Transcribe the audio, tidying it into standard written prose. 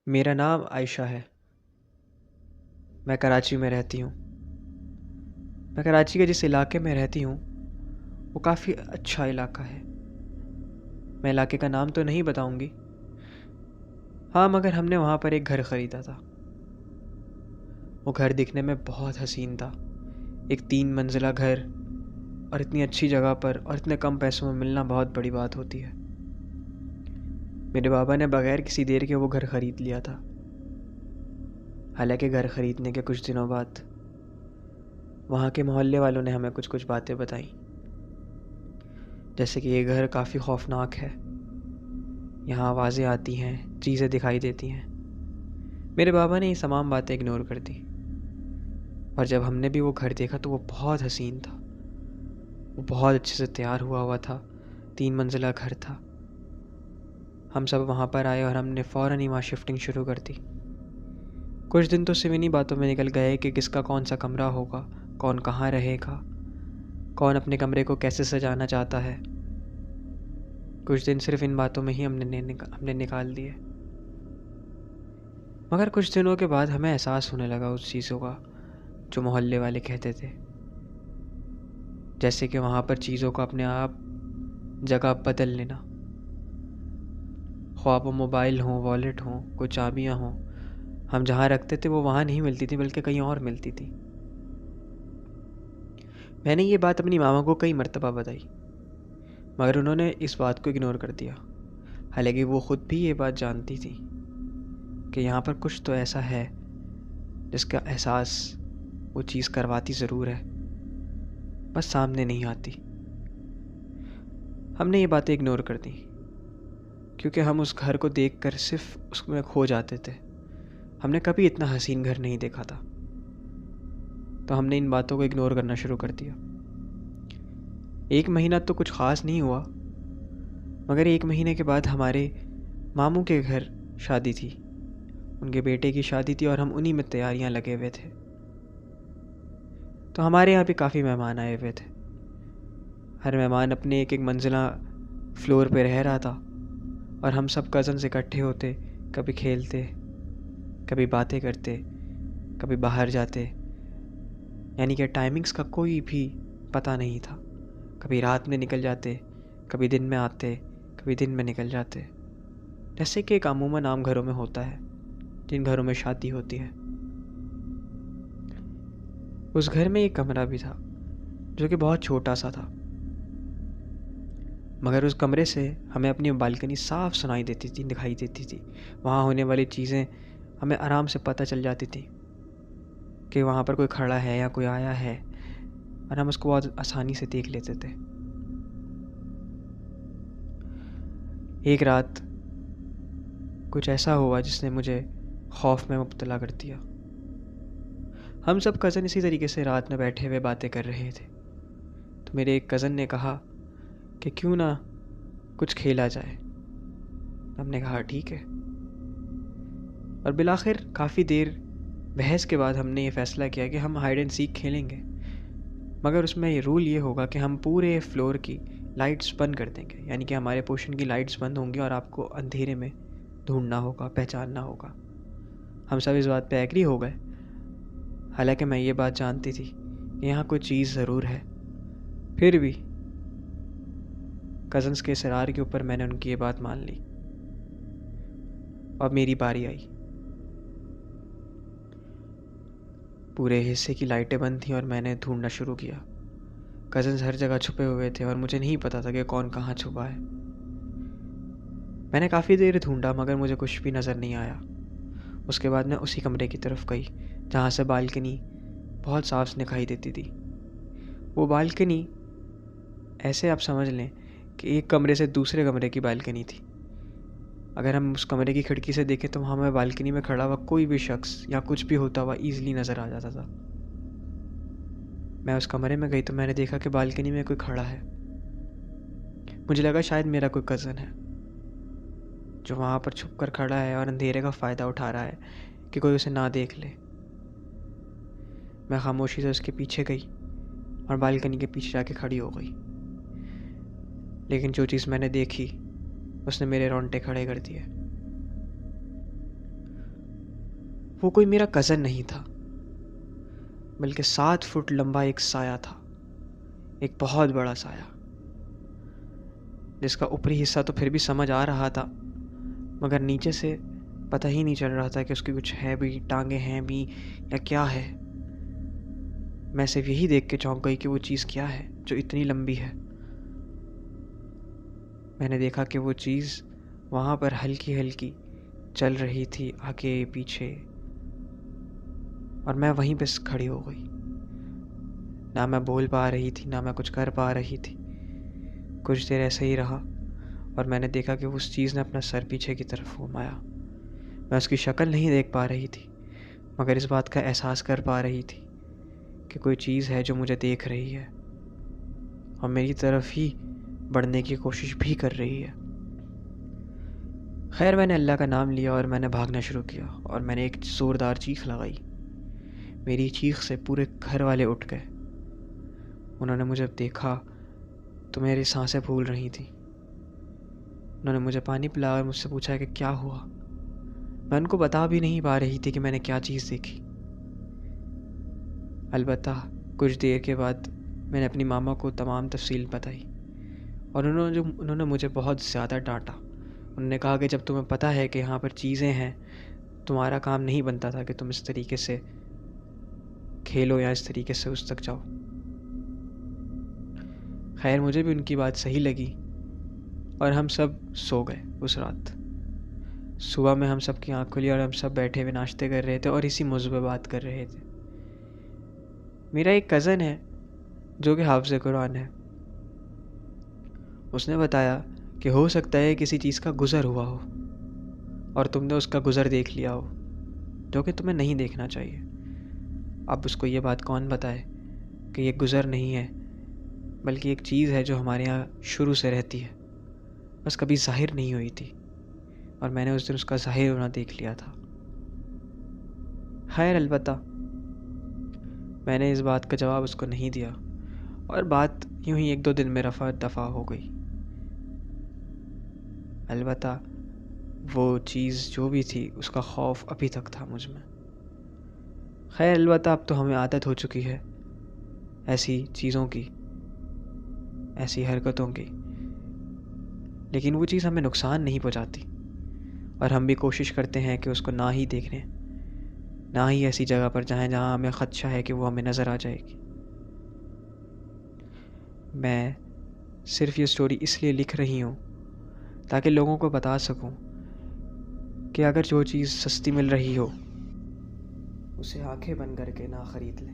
میرا نام عائشہ ہے۔ میں کراچی میں رہتی ہوں۔ میں کراچی کے جس علاقے میں رہتی ہوں وہ کافی اچھا علاقہ ہے۔ میں علاقے کا نام تو نہیں بتاؤں گی، ہاں مگر ہم نے وہاں پر ایک گھر خریدا تھا۔ وہ گھر دکھنے میں بہت حسین تھا، ایک 3 منزلہ گھر، اور اتنی اچھی جگہ پر اور اتنے کم پیسوں میں ملنا بہت بڑی بات ہوتی ہے۔ میرے بابا نے بغیر کسی دیر کے وہ گھر خرید لیا تھا۔ حالانکہ گھر خریدنے کے کچھ دنوں بعد وہاں کے محلے والوں نے ہمیں کچھ باتیں بتائیں، جیسے کہ یہ گھر کافی خوفناک ہے، یہاں آوازیں آتی ہیں، چیزیں دکھائی دیتی ہیں۔ میرے بابا نے یہ تمام باتیں اگنور کر دی، اور جب ہم نے بھی وہ گھر دیکھا تو وہ بہت حسین تھا، وہ بہت اچھے سے تیار ہوا تھا، 3 منزلہ گھر تھا۔ ہم سب وہاں پر آئے اور ہم نے فوراً ہی وہاں شفٹنگ شروع کر دی۔ کچھ دن تو صرف انہی باتوں میں نکل گئے کہ کس کا کون سا کمرہ ہوگا، کون کہاں رہے گا، کون اپنے کمرے کو کیسے سجانا چاہتا ہے۔ کچھ دن صرف ان باتوں میں ہی ہم نے نکال دیے۔ مگر کچھ دنوں کے بعد ہمیں احساس ہونے لگا اس چیزوں کا جو محلے والے کہتے تھے، جیسے کہ وہاں پر چیزوں کو اپنے آپ جگہ بدل لینا، خواہ وہ موبائل ہوں، والیٹ ہوں، کوئی چابیاں ہوں، ہم جہاں رکھتے تھے وہ وہاں نہیں ملتی تھی بلکہ کہیں اور ملتی تھی۔ میں نے یہ بات اپنی ماما کو کئی مرتبہ بتائی، مگر انہوں نے اس بات کو اگنور کر دیا، حالانکہ وہ خود بھی یہ بات جانتی تھی کہ یہاں پر کچھ تو ایسا ہے جس کا احساس وہ چیز کرواتی ضرور ہے، بس سامنے نہیں آتی۔ ہم نے یہ باتیں اگنور کر دیں کیونکہ ہم اس گھر کو دیکھ کر صرف اس میں کھو جاتے تھے۔ ہم نے کبھی اتنا حسین گھر نہیں دیکھا تھا، تو ہم نے ان باتوں کو اگنور کرنا شروع کر دیا۔ 1 مہینہ تو کچھ خاص نہیں ہوا، مگر 1 مہینے کے بعد ہمارے ماموں کے گھر شادی تھی، ان کے بیٹے کی شادی تھی، اور ہم انہی میں تیاریاں لگے ہوئے تھے۔ تو ہمارے یہاں بھی کافی مہمان آئے ہوئے تھے۔ ہر مہمان اپنے ایک منزلہ فلور پہ رہ رہا تھا، اور ہم سب کزنز اکٹھے ہوتے، کبھی کھیلتے، کبھی باتیں کرتے، کبھی باہر جاتے، یعنی کہ ٹائمنگز کا کوئی بھی پتہ نہیں تھا۔ کبھی رات میں نکل جاتے، کبھی دن میں آتے، کبھی دن میں نکل جاتے، جیسے کہ ایک عموماً عام گھروں میں ہوتا ہے جن گھروں میں شادی ہوتی ہے۔ اس گھر میں ایک کمرہ بھی تھا جو کہ بہت چھوٹا سا تھا، مگر اس کمرے سے ہمیں اپنی بالکنی صاف سنائی دیتی تھی، دکھائی دیتی تھی، وہاں ہونے والی چیزیں ہمیں آرام سے پتہ چل جاتی تھی کہ وہاں پر کوئی کھڑا ہے یا کوئی آیا ہے، اور ہم اس کو بہت آسانی سے دیکھ لیتے تھے۔ ایک رات کچھ ایسا ہوا جس نے مجھے خوف میں مبتلا کر دیا۔ ہم سب کزن اسی طریقے سے رات میں بیٹھے ہوئے باتیں کر رہے تھے، تو میرے ایک کزن نے کہا کہ کیوں نہ کچھ کھیلا جائے۔ ہم نے کہا ٹھیک ہے، اور بالآخر کافی دیر بحث کے بعد ہم نے یہ فیصلہ کیا کہ ہم ہائیڈ اینڈ سیک کھیلیں گے، مگر اس میں یہ رول یہ ہوگا کہ ہم پورے فلور کی لائٹس بند کر دیں گے، یعنی کہ ہمارے پورشن کی لائٹس بند ہوں گی اور آپ کو اندھیرے میں ڈھونڈنا ہوگا، پہچاننا ہوگا۔ ہم سب اس بات پہ ایگری ہو گئے، حالانکہ میں یہ بات جانتی تھی کہ یہاں کوئی چیز ضرور ہے، پھر بھی کزنس کے اصرار کے اوپر میں نے ان کی یہ بات مان لی۔ اب میری باری آئی، پورے حصے کی لائٹیں بند تھیں اور میں نے ڈھونڈنا شروع کیا۔ کزنز ہر جگہ چھپے ہوئے تھے اور مجھے نہیں پتا تھا کہ کون کہاں چھپا ہے۔ میں نے کافی دیر ڈھونڈا مگر مجھے کچھ بھی نظر نہیں آیا۔ اس کے بعد میں اسی کمرے کی طرف گئی جہاں سے بالکنی بہت صاف دکھائی دیتی تھی۔ وہ بالکنی ایسے آپ سمجھ لیں کہ ایک کمرے سے دوسرے کمرے کی بالکنی تھی۔ اگر ہم اس کمرے کی کھڑکی سے دیکھیں تو ہمیں بالکنی میں کھڑا ہوا کوئی بھی شخص یا کچھ بھی ہوتا ہوا ایزلی نظر آ جاتا تھا۔ میں اس کمرے میں گئی تو میں نے دیکھا کہ بالکنی میں کوئی کھڑا ہے۔ مجھے لگا شاید میرا کوئی کزن ہے جو وہاں پر چھپ کر کھڑا ہے اور اندھیرے کا فائدہ اٹھا رہا ہے کہ کوئی اسے نہ دیکھ لے۔ میں خاموشی سے اس کے پیچھے گئی اور بالکنی کے پیچھے جا کے کھڑی ہو گئی، لیکن جو چیز میں نے دیکھی اس نے میرے رونگٹے کھڑے کر دیے۔ وہ کوئی میرا کزن نہیں تھا، بلکہ 7 فٹ لمبا ایک سایہ تھا، ایک بہت بڑا سایہ، جس کا اوپری حصہ تو پھر بھی سمجھ آ رہا تھا، مگر نیچے سے پتہ ہی نہیں چل رہا تھا کہ اس کی کچھ ہے بھی، ٹانگیں ہیں بھی یا کیا ہے۔ میں صرف یہی دیکھ کے چونک گئی کہ وہ چیز کیا ہے جو اتنی لمبی ہے۔ میں نے دیکھا کہ وہ چیز وہاں پر ہلکی ہلکی چل رہی تھی، آگے پیچھے، اور میں وہیں پہ کھڑی ہو گئی۔ نہ میں بول پا رہی تھی، نہ میں کچھ کر پا رہی تھی۔ کچھ دیر ایسے ہی رہا اور میں نے دیکھا کہ اس چیز نے اپنا سر پیچھے کی طرف گھمایا۔ میں اس کی شکل نہیں دیکھ پا رہی تھی، مگر اس بات کا احساس کر پا رہی تھی کہ کوئی چیز ہے جو مجھے دیکھ رہی ہے اور میری طرف ہی بڑھنے کی کوشش بھی کر رہی ہے۔ خیر، میں نے اللہ کا نام لیا اور میں نے بھاگنا شروع کیا، اور میں نے ایک زوردار چیخ لگائی۔ میری چیخ سے پورے گھر والے اٹھ گئے۔ انہوں نے مجھے دیکھا تو میری سانسیں پھول رہی تھیں۔ انہوں نے مجھے پانی پلایا اور مجھ سے پوچھا کہ کیا ہوا۔ میں ان کو بتا بھی نہیں پا رہی تھی کہ میں نے کیا چیز دیکھی۔ البتہ کچھ دیر کے بعد میں نے اپنی ماما کو تمام تفصیل بتائی، اور انہوں نے مجھے بہت زیادہ ڈانٹا۔ انہوں نے کہا کہ جب تمہیں پتہ ہے کہ یہاں پر چیزیں ہیں، تمہارا کام نہیں بنتا تھا کہ تم اس طریقے سے کھیلو یا اس طریقے سے اس تک جاؤ۔ خیر، مجھے بھی ان کی بات صحیح لگی اور ہم سب سو گئے اس رات۔ صبح میں ہم سب کی آنکھ کھلی اور ہم سب بیٹھے ہوئے ناشتے کر رہے تھے اور اسی موضوع پہ بات کر رہے تھے۔ میرا ایک کزن ہے جو کہ حافظ قرآن ہے۔ اس نے بتایا کہ ہو سکتا ہے کسی چیز کا گزر ہوا ہو اور تم نے اس کا گزر دیکھ لیا ہو، جو کہ تمہیں نہیں دیکھنا چاہیے۔ اب اس کو یہ بات کون بتائے کہ یہ گزر نہیں ہے، بلکہ ایک چیز ہے جو ہمارے یہاں شروع سے رہتی ہے، بس کبھی ظاہر نہیں ہوئی تھی، اور میں نے اس دن اس کا ظاہر ہونا دیکھ لیا تھا۔ خیر، البتہ میں نے اس بات کا جواب اس کو نہیں دیا، اور بات یوں ہی 1-2 دن میں رفع دفع ہو گئی۔ البتہ وہ چیز جو بھی تھی اس کا خوف ابھی تک تھا مجھ میں۔ خیر، البتہ اب تو ہمیں عادت ہو چکی ہے ایسی چیزوں کی، ایسی حرکتوں کی، لیکن وہ چیز ہمیں نقصان نہیں پہنچاتی، اور ہم بھی کوشش کرتے ہیں کہ اس کو نہ ہی دیکھیں، نہ ہی ایسی جگہ پر جائیں جہاں ہمیں خدشہ ہے کہ وہ ہمیں نظر آ جائے گی۔ میں صرف یہ سٹوری اس لیے لکھ رہی ہوں تاکہ لوگوں کو بتا سکوں کہ اگر جو چیز سستی مل رہی ہو اسے آنکھیں بند کر کے نہ خرید لیں۔